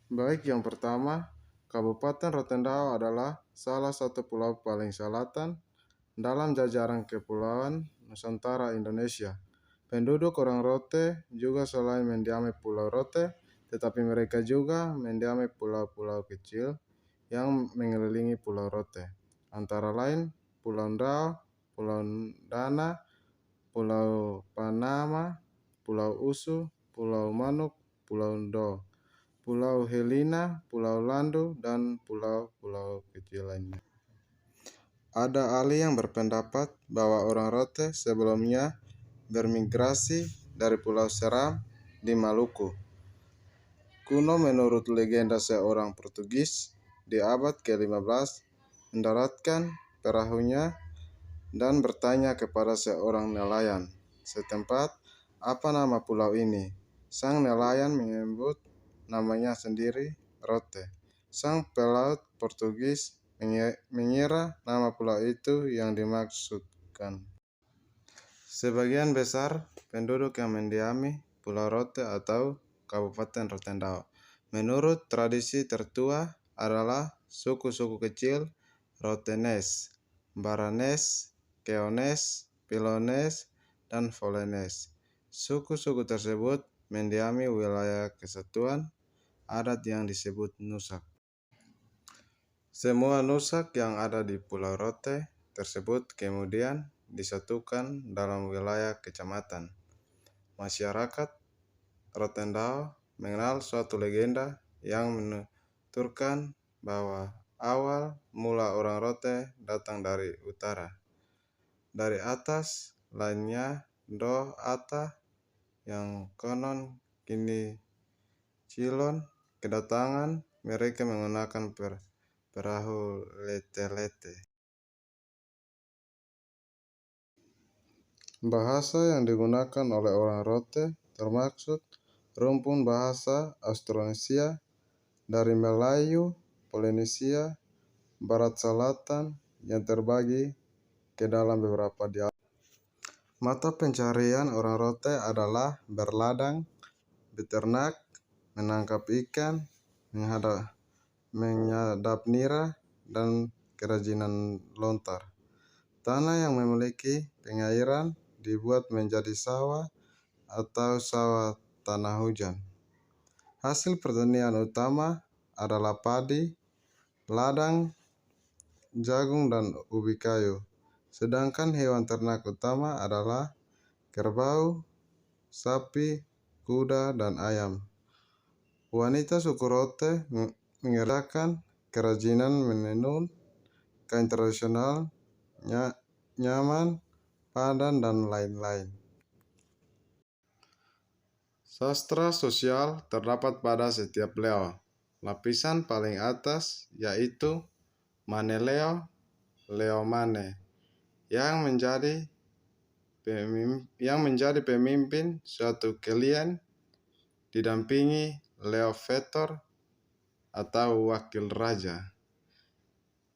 Baik, yang pertama, Kabupaten Rotendao adalah salah satu pulau paling selatan dalam jajaran Kepulauan Nusantara Indonesia. Penduduk orang Rote juga selain mendiami Pulau Rote, tetapi mereka juga mendiami pulau-pulau kecil yang mengelilingi Pulau Rote. Antara lain Pulau Ndao, Pulau Dana, Pulau Panama, Pulau Usu, Pulau Manuk, Pulau Ndo, Pulau Helena, Pulau Landu, dan pulau-pulau kecil lainnya. Ada ahli yang berpendapat bahwa orang Rote sebelumnya bermigrasi dari Pulau Seram di Maluku. Kuno menurut legenda seorang Portugis di abad ke-15 mendaratkan perahunya dan bertanya kepada seorang nelayan setempat, apa nama pulau ini? Sang nelayan menyebut namanya sendiri Rote. Sang pelaut Portugis mengira nama pulau itu yang dimaksudkan. Sebagian besar penduduk yang mendiami Pulau Rote atau Kabupaten Rotendao, menurut tradisi tertua, adalah suku-suku kecil Rotenes, Baranes, Keones, Pilones, dan Folenes. Suku-suku tersebut mendiami wilayah kesatuan adat yang disebut Nusak. Semua Nusak yang ada di Pulau Rote tersebut kemudian disatukan dalam wilayah kecamatan. Masyarakat Rotendao mengenal suatu legenda yang menuturkan bahwa awal mula orang Rote datang dari utara. Dari atas lainnya Do Ata yang konon kini Cilon kedatangan mereka menggunakan perahu lete-lete. Bahasa yang digunakan oleh orang Rote termaksud rumpun bahasa Austronesia dari Melayu, Polinesia, Barat Selatan yang terbagi ke dalam beberapa dialek. Mata pencarian orang Rote adalah berladang, beternak, menangkap ikan, menyadap nira, dan kerajinan lontar. Tanah yang memiliki pengairan dibuat menjadi sawah atau sawah tanah hujan. Hasil pertanian utama adalah padi, ladang, jagung, dan ubi kayu. Sedangkan hewan ternak utama adalah kerbau, sapi, kuda, dan ayam. Wanita suku Rote mengerjakan kerajinan menenun, kain tradisional, nyaman, padan, dan lain-lain. Sastra sosial terdapat pada setiap leo. Lapisan paling atas yaitu Maneleo, Leo Mane, yang menjadi pemimpin suatu klien didampingi Leo Vetor atau wakil raja,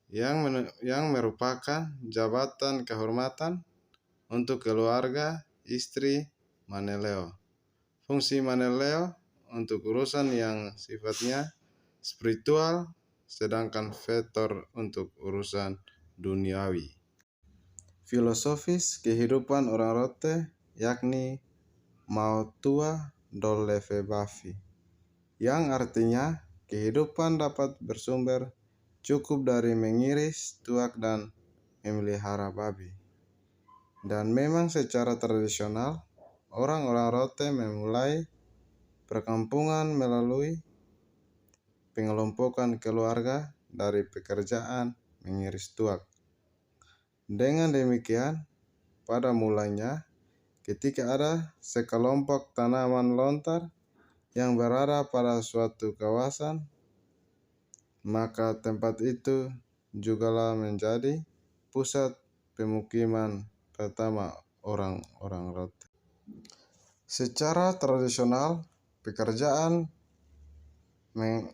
yang merupakan jabatan kehormatan untuk keluarga istri Maneleo. Fungsi Maneleo untuk urusan yang sifatnya spiritual, sedangkan Vetor untuk urusan duniawi. Filosofis kehidupan orang Rote yakni Mautua Dolleve Bafi, yang artinya kehidupan dapat bersumber cukup dari mengiris, tuak, dan memelihara babi. Dan memang secara tradisional, orang-orang Rote memulai perkampungan melalui pengelompokan keluarga dari pekerjaan mengiris tuak. Dengan demikian, pada mulanya, ketika ada sekelompok tanaman lontar yang berada pada suatu kawasan, maka tempat itu jugalah menjadi pusat pemukiman pertama orang-orang Rote. Secara tradisional, pekerjaan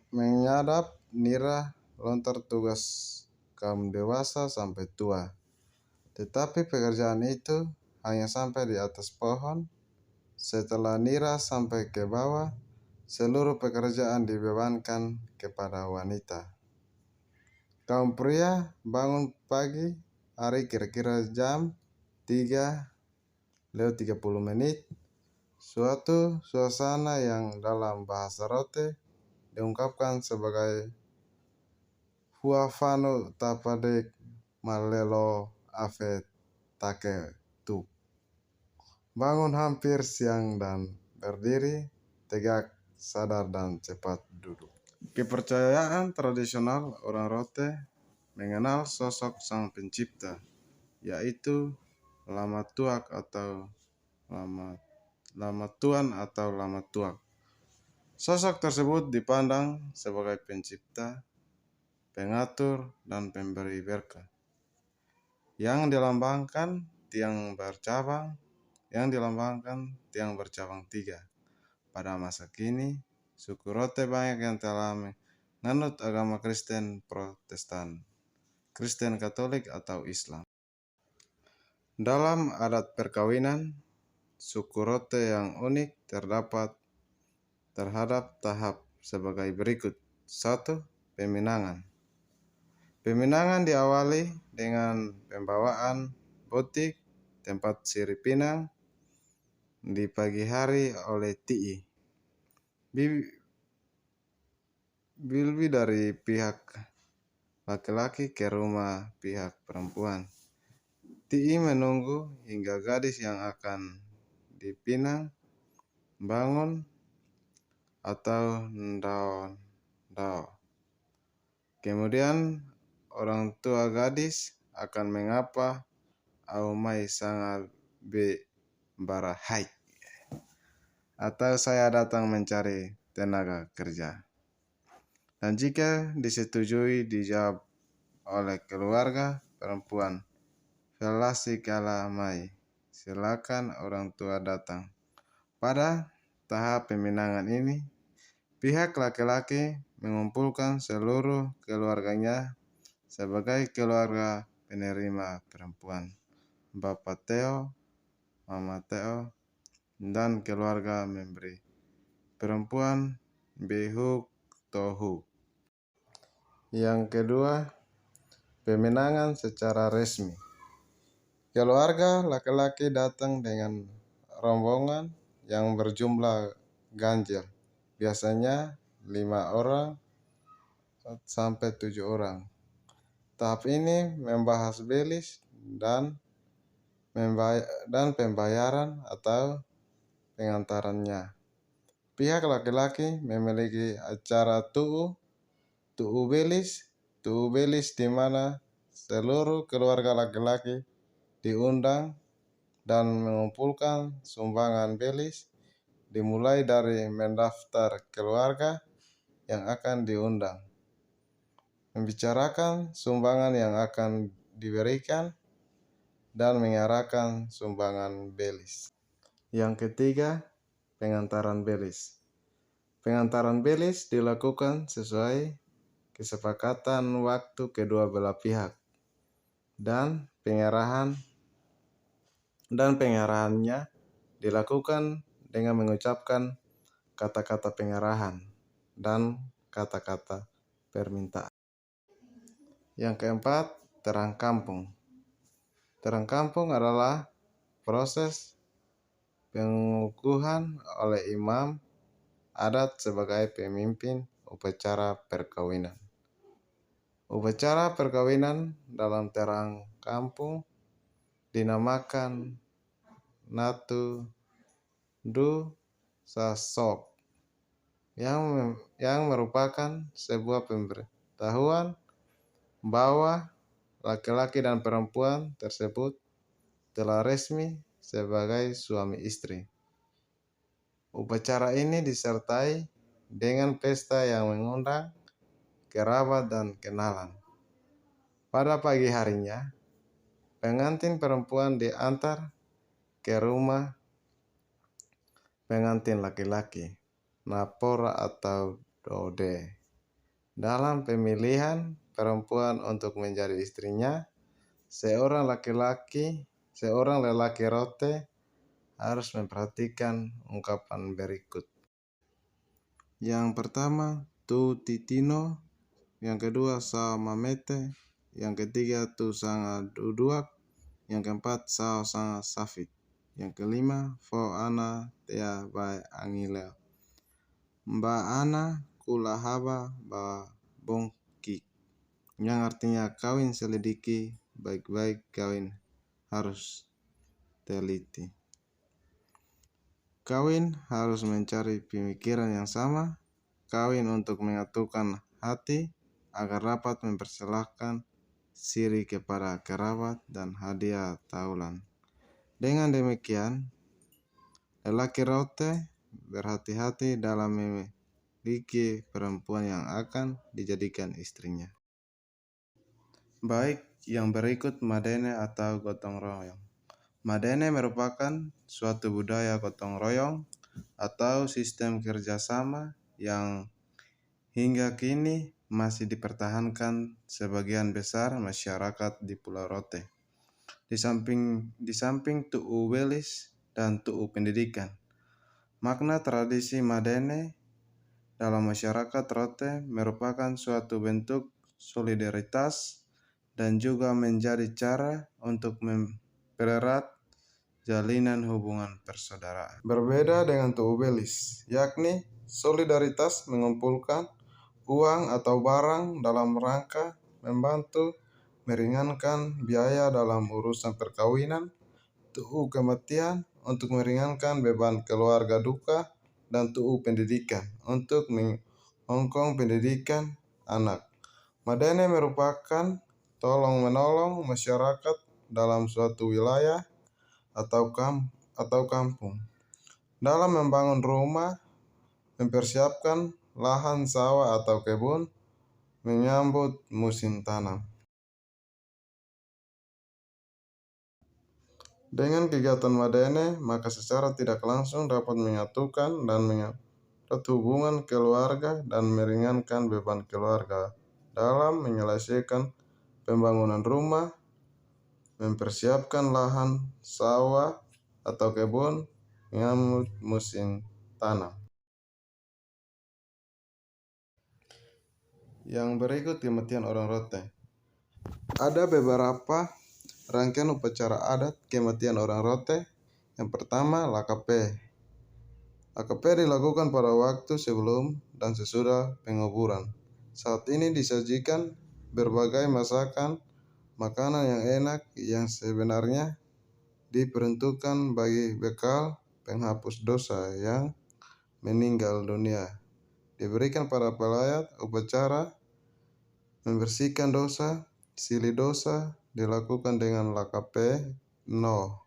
menyadap nira lontar tugas kaum dewasa sampai tua. Tetapi pekerjaan itu hanya sampai di atas pohon. Setelah nira sampai ke bawah, seluruh pekerjaan dibebankan kepada wanita. Kaum pria bangun pagi hari kira-kira jam 3:30. Suatu suasana yang dalam bahasa Rote diungkapkan sebagai huafano tapadek malelo ave take tu. Bangun hampir siang dan berdiri tegak, sadar dan cepat duduk. Kepercayaan tradisional orang Rote mengenal sosok sang pencipta, yaitu Lama Tuak atau Lama Tuan atau Lama Tuak. Sosok tersebut dipandang sebagai pencipta, pengatur, dan pemberi berkah, yang dilambangkan tiang bercabang 3. Pada masa kini, suku Rote banyak yang telah menganut agama Kristen Protestan, Kristen Katolik, atau Islam. Dalam adat perkawinan, suku Rote yang unik terhadap tahap sebagai berikut. 1. Peminangan. Peminangan diawali dengan pembawaan botik tempat sirih pinang di pagi hari oleh ti'i bilbi dari pihak laki-laki ke rumah pihak perempuan. Ti'i menunggu hingga gadis yang akan dipinang bangun atau ndao. Kemudian orang tua gadis akan mengapa au mai sanga be bara haik, atau saya datang mencari tenaga kerja. Dan jika disetujui dijawab oleh keluarga perempuan, velasi kala mai, silakan orang tua datang. Pada tahap peminangan ini, pihak laki-laki mengumpulkan seluruh keluarganya sebagai keluarga penerima perempuan, Bapak Teo, Mama Teo, dan keluarga memberi perempuan Bihuk Tohu. Yang kedua, peminangan secara resmi. Keluarga laki-laki datang dengan rombongan yang berjumlah ganjil, biasanya 5 orang sampai 7 orang. Tahap ini membahas belis dan pembayaran atau pengantarannya. Pihak laki-laki memiliki acara tu'u belis di mana seluruh keluarga laki-laki diundang dan mengumpulkan sumbangan belis, dimulai dari mendaftar keluarga yang akan diundang, membicarakan sumbangan yang akan diberikan, dan mengarahkan sumbangan belis. Yang ketiga, pengantaran belis. Pengantaran belis dilakukan sesuai kesepakatan waktu kedua belah pihak, dan pengarahannya dilakukan dengan mengucapkan kata-kata pengarahan dan kata-kata permintaan. Yang keempat, terang kampung. Terang kampung adalah proses pengukuhan oleh imam adat sebagai pemimpin upacara perkawinan. Upacara perkawinan dalam terang kampung dinamakan Natu Du Sasok, yang merupakan sebuah pemberitahuan bahwa laki-laki dan perempuan tersebut telah resmi sebagai suami istri. Upacara ini disertai dengan pesta yang mengundang kerabat dan kenalan. Pada pagi harinya, pengantin perempuan diantar ke rumah pengantin laki-laki, Napora atau Dode. Dalam pemilihan perempuan untuk menjadi istrinya, seorang lelaki Rote harus memperhatikan ungkapan berikut. Yang pertama, tu titino. Yang kedua, sao mamete. Yang ketiga, tu sanga duduak. Yang keempat, sao sanga safit. Yang kelima, fo ana tea bae angileo. Mba ana kula haba ba bongki. Yang artinya kawin selidiki baik-baik, kawin harus teliti. Kawin harus mencari pemikiran yang sama, kawin untuk menyatukan hati agar dapat mempersilahkan siri kepada kerabat dan hadiah taulan. Dengan demikian, lelaki rote berhati-hati dalam memiliki perempuan yang akan dijadikan istrinya. Baik, yang berikut madene atau gotong royong. Madene merupakan suatu budaya gotong royong atau sistem kerjasama yang hingga kini masih dipertahankan sebagian besar masyarakat di Pulau Rote. Di samping tuu welis dan tuu pendidikan, makna tradisi madene dalam masyarakat Rote merupakan suatu bentuk solidaritas dan juga menjadi cara untuk mempererat jalinan hubungan persaudaraan. Berbeda dengan tuu belis, yakni solidaritas mengumpulkan uang atau barang dalam rangka membantu meringankan biaya dalam urusan perkawinan, tuu kematian untuk meringankan beban keluarga duka, dan tuu pendidikan untuk menyokong pendidikan anak. Madene merupakan tolong-menolong masyarakat dalam suatu wilayah atau kampung dalam membangun rumah, mempersiapkan lahan sawah atau kebun, menyambut musim tanam. Dengan kegiatan madene, maka secara tidak langsung dapat menyatukan dan mengerat hubungan keluarga dan meringankan beban keluarga dalam menyelesaikan pembangunan rumah, mempersiapkan lahan sawah atau kebun, menyambut musim tanam. Yang berikut kematian orang Rote. Ada beberapa rangkaian upacara adat kematian orang Rote. Yang pertama, lakape. Lakape dilakukan pada waktu sebelum dan sesudah penguburan. Saat ini disajikan berbagai masakan makanan yang enak yang sebenarnya diperuntukkan bagi bekal penghapus dosa yang meninggal dunia. Diberikan pada pelayat. Upacara membersihkan dosa, silih dosa dilakukan dengan lakape no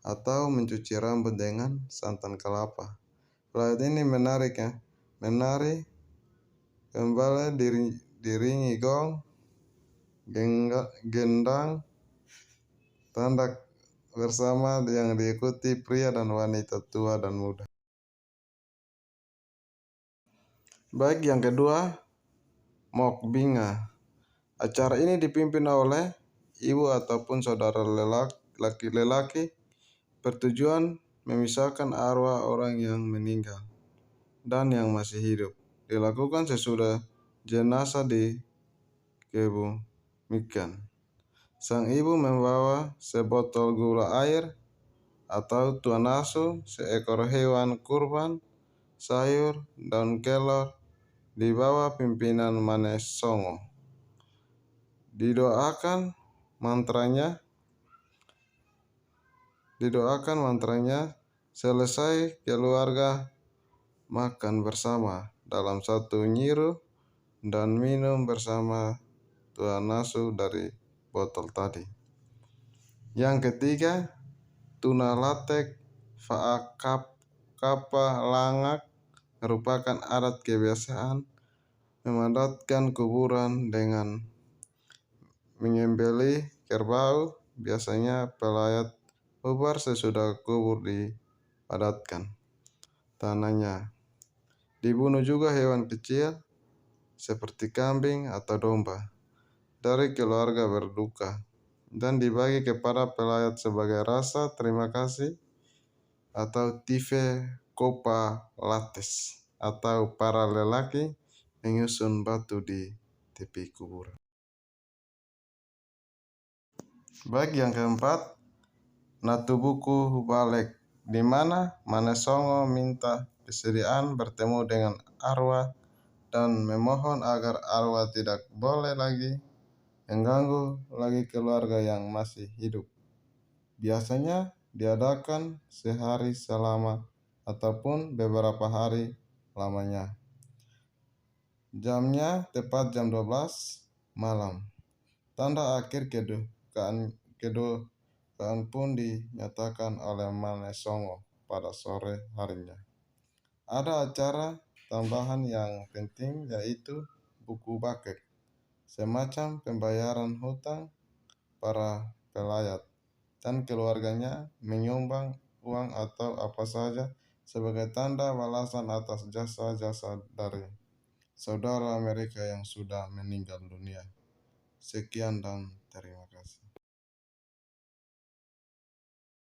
atau mencuci rambut dengan santan kelapa. Pelayat ini menari kembali diringi gong, gendang, tanda bersama yang diikuti pria dan wanita tua dan muda. Baik, yang kedua, mokbinga. Acara ini dipimpin oleh ibu ataupun saudara laki-laki, bertujuan memisahkan arwah orang yang meninggal dan yang masih hidup. Dilakukan sesudah jenazah dikebumikan. Sang ibu membawa sebotol gula air atau tuanasu, seekor hewan kurban, sayur, daun kelor, di bawah pimpinan Manes Songo. Didoakan mantranya, selesai keluarga makan bersama dalam satu nyiru dan minum bersama tuanasu dari botol tadi. Yang ketiga, tunalatek faakapa langak merupakan adat kebiasaan memadatkan kuburan dengan menyembelih kerbau. Biasanya pelayat bubar sesudah kubur dipadatkan tanahnya. Dibunuh juga hewan kecil seperti kambing atau domba dari keluarga berduka dan dibagi kepada pelayat sebagai rasa terima kasih atau tive kopa lates. atau para lelaki menyusun batu di tepi kuburan. Bagi yang keempat, Natubuku Hubalek, di mana Manesongo minta kesediaan bertemu dengan arwah dan memohon agar arwah tidak boleh lagi mengganggu lagi keluarga yang masih hidup. Biasanya diadakan sehari selama ataupun beberapa hari lamanya. Jamnya tepat jam 12 malam. Tanda akhir kedukaan pun dinyatakan oleh Manesongo pada sore harinya. Ada acara tambahan yang penting, yaitu buku bucket, semacam pembayaran hutang para pelayat, dan keluarganya menyumbang uang atau apa saja sebagai tanda balasan atas jasa-jasa dari saudara mereka yang sudah meninggal dunia. Sekian dan terima kasih.